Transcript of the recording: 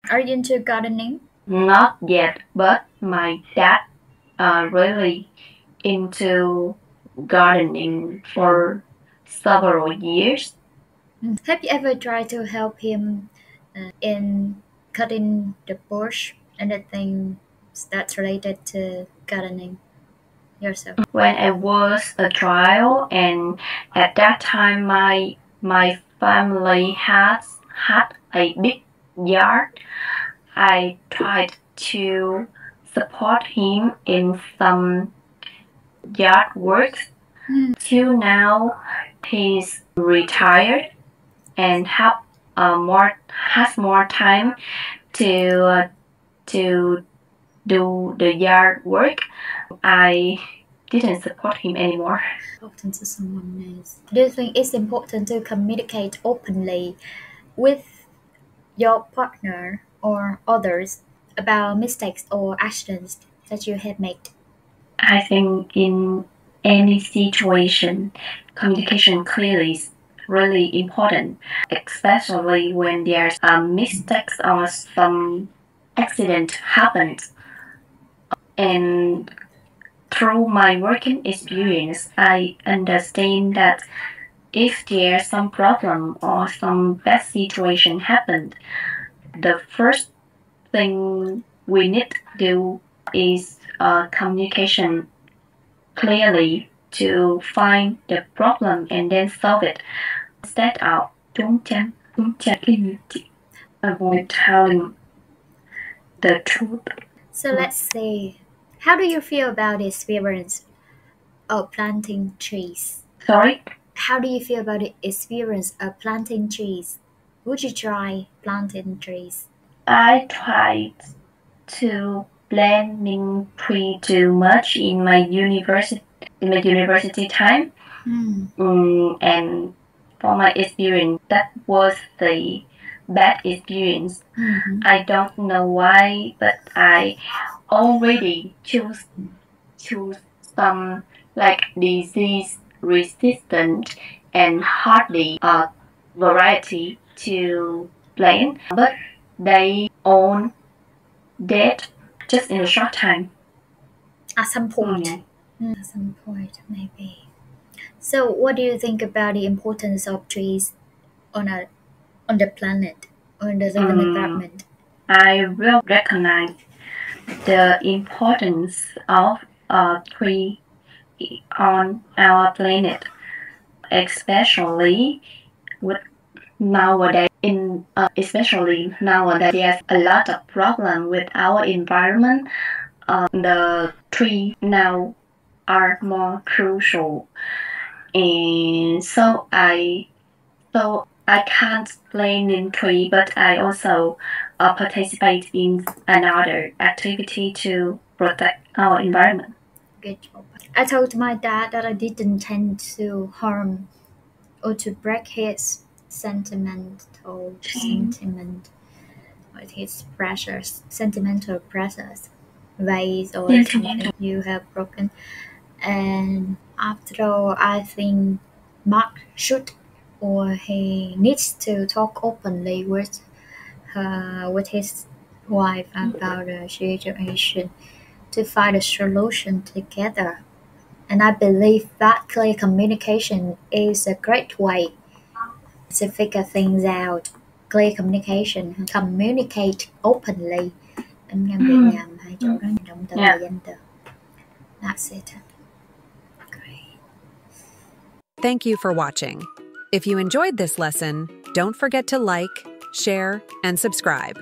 Are you into gardening? Not yet, but my dad really into gardening for several years. Have you ever tried to help him in cutting the bush, anything that's related to gardening yourself? When I was a child, and at that time my family had a big yard, I tried to support him in some yard work. Till now, he's retired and has more time to do the yard work. I didn't support him anymore. Important to someone else. Do you think it's important to communicate openly with your partner or others about mistakes or actions that you have made? I think in any situation, communication clearly is really important, especially when there's mistakes or some accident happens. And through my working experience, I understand that if there's some problem or some bad situation happened, the first thing we need to do is communication clearly to find the problem and then solve it. Instead of avoid telling the truth. So let's see. How do you feel about the experience of planting trees? Sorry? How do you feel about the experience of planting trees? Would you try planting trees? I tried to planting tree too much in my university time. And for my experience, that was the bad experience. I don't know why, but I already choose some like disease resistant and hardy variety to plant, but they all dead just in a short time. At some point. At some point, maybe. So what do you think about the importance of trees on the planet, or in the living environment? I will recognize the importance of a tree on our planet, especially nowadays. Especially nowadays, there's a lot of problem with our environment. The trees now are more crucial, and so I can't plant in tree, but I also participate in another activity to protect our environment. Good job. I told my dad that I didn't intend to harm or to break his sentiment with his precious sentimental precious vase or something you have broken. And after all, I think Mark should, or he needs to talk openly with his wife about the situation to find a solution together. And I believe that clear communication is a great way to figure things out. Clear communication, communicate openly. Em nghe bị nhầm hai chỗ đó động từ và danh từ. That's it. Great. Thank you for watching. If you enjoyed this lesson, don't forget to like, share, and subscribe.